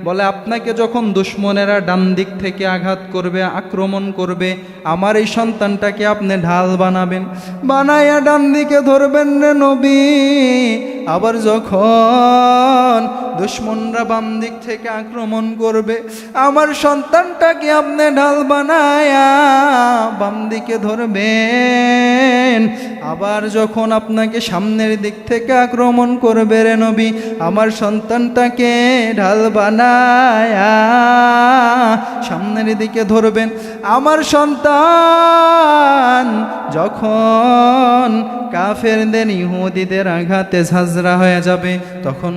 বলে আপনাকে যখন দুশমনেরা ডান দিক থেকে আঘাত করবে, আক্রমণ করবে, আমার এই সন্তানটাকে আপনি ঢাল বানাবেন, বানাইয়া ডান দিকে ধরবেন রে নবী। আবার যখন দুশমনরা বাম দিক থেকে আক্রমণ করবে, আমার সন্তানটাকে আপনি ঢাল বানায়া বাম দিকে ধরবেন। আবার যখন আপনাকে সামনের দিক থেকে আক্রমণ করবে রে নবী, আমার সন্তানটাকে ঢাল বানায়া সামনের দিকে ধরবেন। আমার সন্তান যখন কাফেরদের ইহুদিদের আঘাতে ঝাঁঝরা হয়ে যাবে, তখন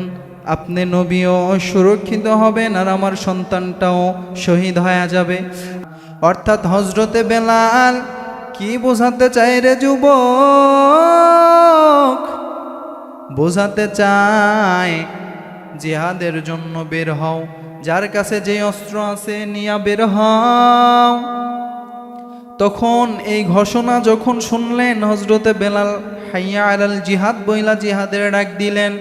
আপনি নবীও সুরক্ষিত হবেন আর আমার সন্তানটাও শহীদ হয়ে যাবে। অর্থাৎ হযরতে বেলাল কি বোঝাতে চায় রে যুবক? বোঝাতে চায় জিহাদের জন্য বের হও, যার কাছে যে অস্ত্র আছে নিয়া বের হও। তখন এই ঘোষণা যখন শুনলেন হযরতে বেলাল হাইয়া আলাল জিহাদ বইলা জিহাদের ডাক দিলেন।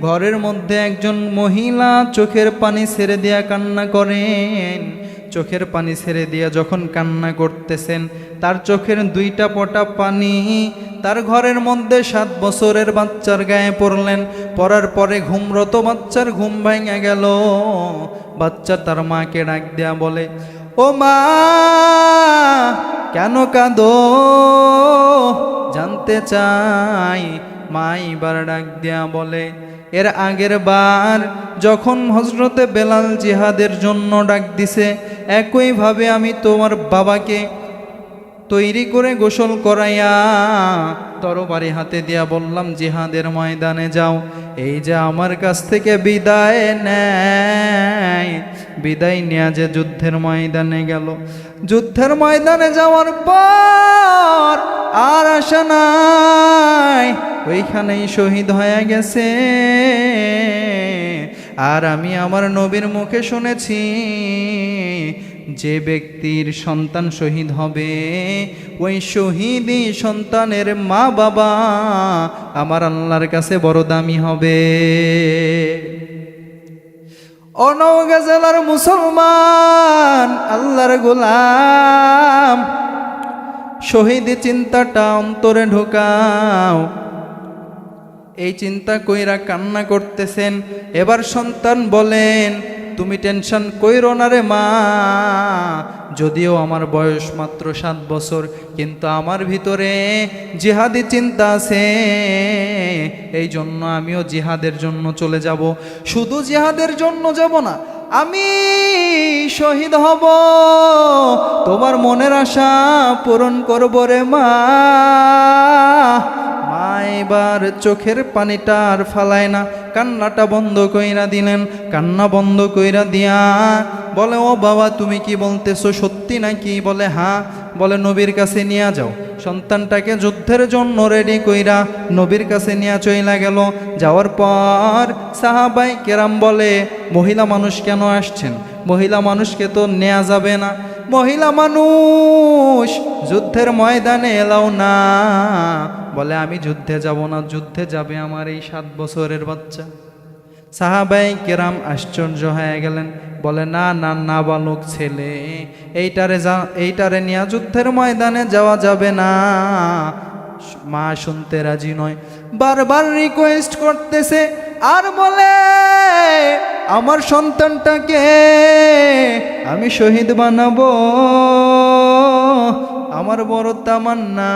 ঘরের মধ্যে একজন মহিলা চোখের পানি ছেড়ে দিয়া কান্না করেন। চোখের পানি ছেড়ে দিয়া যখন কান্না করতেছেন, তার চোখের দুইটা পটা পানি তার ঘরের মধ্যে 7 বছরের বাচ্চার গায়ে পড়লেন। পড়ার পরে ঘুমরত বাচ্চার ঘুম ভেঙে গেল। বাচ্চা তার মাকে ডাক দেয়া বলে, ও মা কেন কাঁদো? জানতে চাই। মা এবার ডাক দেয়া বলে, এর আগের বার যখন হযরতে বেলাল জিহাদের জন্য ডাক দিছে, একইভাবে আমি তোমার বাবাকে তৈরি করে গোসল করাইয়া তরবারি হাতে দিয়া বললাম জিহাদের ময়দানে যাও। এই যে আমার কাছ থেকে বিদায় নেয়, বিদায় নেয়া যে যুদ্ধের ময়দানে গেল, যুদ্ধের ময়দানে যাওয়ার পর আর আশা নাই, ওইখানেই শহীদ হয়ে গেছে। আর আমি আমার নবীর মুখে শুনেছি, যে ব্যক্তির সন্তান শহীদ হবে, ওই শহীদই সন্তানের মা বাবা আমার আল্লাহর কাছে বড় দামি হবে। ও নওগাঁ জেলার মুসলমান, আল্লাহর গোলাম, শহীদ চিন্তাটা অন্তরে ঢোকাও। এই চিন্তা কইরা কান্না করতেছেন। এবার সন্তান বলেন, তুমি টেনশন কইরো না রে মা, যদিও আমার বয়স মাত্র 7 বছর, কিন্তু আমার ভিতরে জিহাদি চিন্তা আছে। এই জন্য আমিও জিহাদের জন্য চলে যাব। শুধু জিহাদের জন্য যাব না, আমি শহীদ হব, তোমার মনের আশা পূরণ করব রে মা। মা এবার চোখের পানিটা আর ফালায় না, কান্নাটা বন্ধ কইরা দিলেন। কান্না বন্ধ কইরা দিয়া বলে, ও বাবা তুমি কি বলতেছো, সত্যি নাকি? বলে হ্যাঁ। বলে নবীর কাছে নিয়ে যাও। সন্তানটাকে যুদ্ধের জন্য রেডি কইরা নবীর কাছে নিয়ে চইলা গেল। যাওয়ার পর সাহাবাই কেরাম বলে, মহিলা মানুষ কেন আসছেন? মহিলা মানুষকে তো নেওয়া যাবে না, মহিলা মানুষ যুদ্ধের ময়দানে এলাও না। বলে আমি যুদ্ধে যাব না, যুদ্ধে যাবে আমার এই 7 বছরের বাচ্চা। সাহাবাই কেরাম আশ্চর্য হয়ে গেলেন। বলে না না, নাবালক ছেলে, এইটারে নিয়ে যুদ্ধের ময়দানে যাওয়া যাবে না। মা শুনতে রাজি নয়, বারবার রিকোয়েস্ট করতেছে আর বলে, আমার সন্তানটাকে আমি শহীদ বানাবো, আমার বড় তামান্না,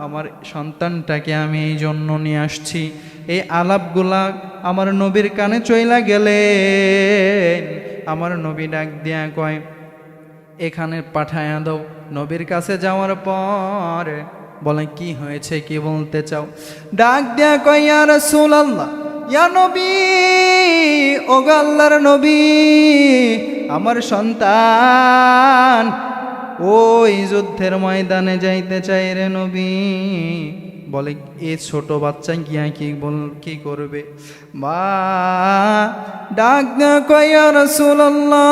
আমার সন্তানটাকে আমি এই জন্য নিয়ে আসছি। এই আলাপগুলা আমার নবীর কানে চইলা গেলেন। আমার নবী ডাক দিয়া কয়, এখানে পাঠায়া দাও। নবীর কাছে যাওয়ার পর বলে, কি হয়েছে, কি বলতে চাও? ডাক দিয়া কয়, ইয়া রাসূলুল্লাহ, ইয়া নবী, ও আল্লাহর নবী, আমার সন্তান ওই যুদ্ধের ময়দানে যাইতে চাই রে নবী। বলে এ ছোট বাচ্চা গিয়া কি করবে? মা ডাক না কয়, ইয়া রাসূলুল্লাহ,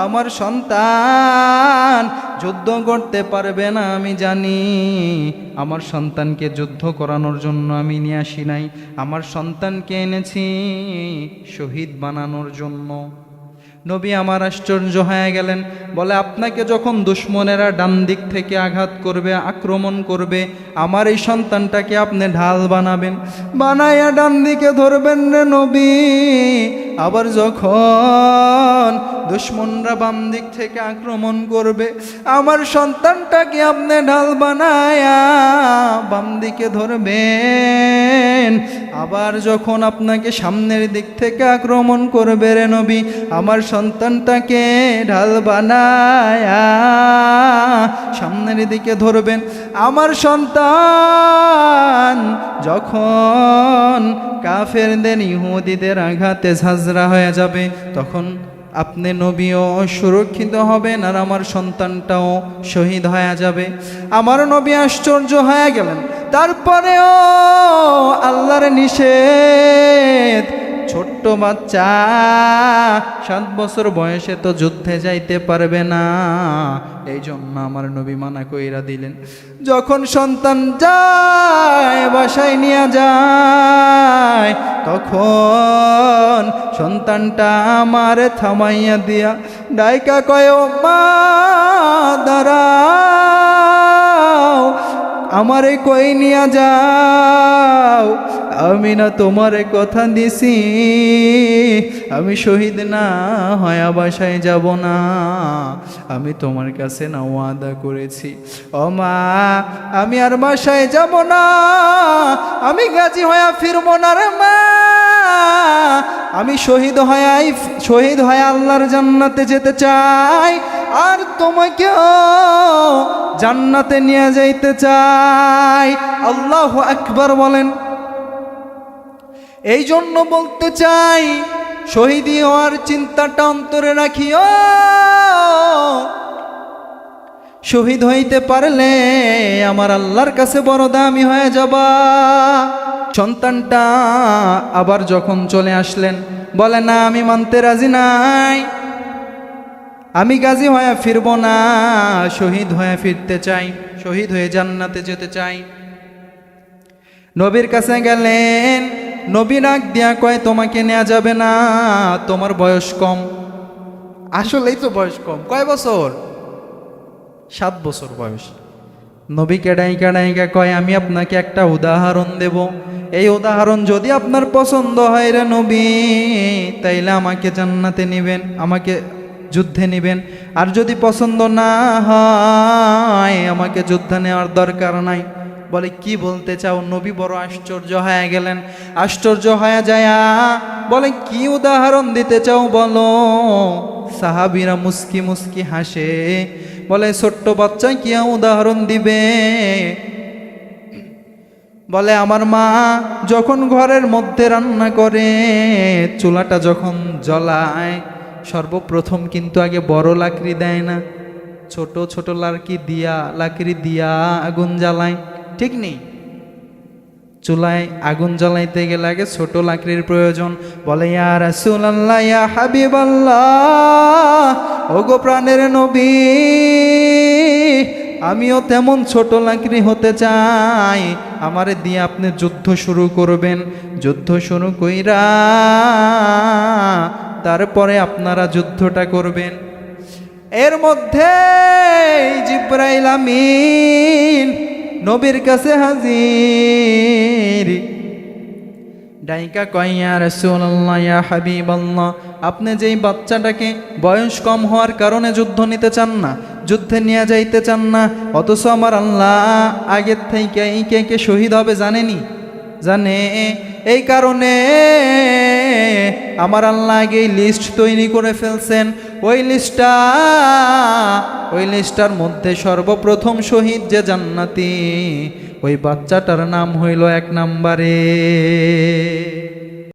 আমার সন্তান যুদ্ধ করতে পারবে না আমি জানি। আমার সন্তানকে যুদ্ধ করানোর জন্য আমি নিয়ে আসি নাই, আমার সন্তানকে এনেছি শহীদ বানানোর জন্য। নবী আমার আশ্চর্য হয়ে গেলেন, বলে আপনাকে যখন দুশমনেরা ডান দিক থেকে আঘাত করবে, আক্রমণ করবে, আমার এই সন্তানটাকে আপনি ঢাল বানাবেন, বানাইয়া ডান দিকে ধরবেন রে নবী। আবার যখন দুশমনরা বাম দিক থেকে আক্রমণ করবে, আমার সন্তানটাকে আপনি ঢাল বানায়া বাম দিকে ধরবেন। আবার যখন আপনাকে সামনের দিক থেকে আক্রমণ করবে রে নবী, আমার সন্তানটাকে ঢাল বানায়া সামনের দিকে ধরবেন। আমার সন্তান যখন কাফেরদের ইহুদিদের আঘাতে ঝাঁঝরা হয়ে যাবে, তখন আপনি নবীও সুরক্ষিত হবেন আর আমার সন্তানটাও শহীদ হয়ে যাবে। আমার নবী আশ্চর্য হয়ে গেলেন। তারপরেও আল্লাহর নিষেধ, ছোট্ট বাচ্চা 7 বছর বয়সে তো যুদ্ধে যাইতে পারবে না, এই জন্য আমার নবী মানা কইরা দিলেন। যখন সন্তান যায়, বাসায় নিয়ে যায়, তখন সন্তানটা আমারে থামাইয়া দিয়া ডাইকা কয়, ও মা দাঁড়াও, আমারে কই নিয়া যাও, আমি না তোমারে কথা দিছি, আমি শহীদ না হয়া বাসায় যাব না, আমি তোমার কাছে না ওয়াদা করেছি। ও মা, আমি আর বাসায় যাব না, আমি গাজী হয়া ফিরবো না রে মা, আমি শহীদ হয়ে আল্লাহর জান্নাতে যেতে চাই, আর তোমাকেও জান্নাতে নিয়ে যাইতে চাই। আল্লাহু আকবার বলেন। এই জন্য বলতে চাই, শহীদ হওয়ার চিন্তাটা অন্তরে রাখিও। শহীদ হইতে পারলে আমার আল্লাহর কাছে বড় দামি হয়ে যাবা। সন্তানটা আবার যখন চলে আসলেন, বলে না, আমি মানতে রাজি নাই, আমি গাজী হয়ে ফিরব না, শহীদ হয়ে ফিরতে চাই, শহীদ হয়ে জান্নাতে যেতে চাই। নবীর কাছে গেলেন, নবী ডাক দিয়া কয়, তোমাকে নেওয়া যাবে না, তোমার বয়স কম। আসলেই তো বয়স কম। কয় বছর? 7 বছর বয়স। নবীকে ডাইকা কয়, আমি আপনাকে একটা উদাহরণ দেব, এই উদাহরণ যদি আপনার পছন্দ হয় রে নবী, তাইলে আমাকে জান্নাতে নিবেন, আমাকে যুদ্ধে নিবেন, আর যদি পছন্দ না হয় আমাকে যুদ্ধে নেওয়ার দরকার নাই। বলে, কি বলতে চাও? নবী বড় আশ্চর্য হয়ে গেলেন। আশ্চর্য হয়ে যায়, বলে, কি উদাহরণ দিতে চাও বলো? সাহাবীরা মুস্কি মুস্কি হাসে, বলে, ছোট্ট বাচ্চা কি উদাহরণ দিবে? বলে, আমার মা যখন ঘরের মধ্যে রান্না করে, চুলাটা যখন জ্বলায়, সর্বপ্রথম কিন্তু আগে বড় লাকড়ি দেয় না, ছোট ছোট লাকড়ি দিয়া আগুন জ্বালায়, ঠিক নেই? চুলায় আগুন জ্বালাইতে গেলে আগে ছোট লাকড়ির প্রয়োজন। বলে, ইয়া রাসূলুল্লাহ, ইয়া হাবিবাল্লাহ, ওগো প্রাণের নবী, আমিও তেমন ছোট লাকড়ি হতে চাই, আমারে দিয়ে আপনি যুদ্ধ শুরু করবেন, যুদ্ধ শুরু কইরা তারপরে আপনারা যুদ্ধটা করবেন। এর মধ্যে জিবরাইল আমিন নবীর কাছে হাজির। ডাইকা কয়, ইয়া রাসূলুল্লাহ, ইয়া হাবিবাল্লাহ, আপনি যেই বাচ্চাটাকে বয়স কম হওয়ার কারণে যুদ্ধ নিতে চান না, যুদ্ধে নিয়ে যাইতে চান না, অথচ আমার আল্লাহ আগের থেকে কে শহীদ হবে জানেনি? জানে। এই কারণে আমার আল্লাহ আগে লিস্ট তৈরি করে ফেলছেন। ওই লিস্টটার মধ্যে সর্বপ্রথম শহীদ যে জান্নাতি, ওই বাচ্চাটার নাম হইল 1 নম্বরে।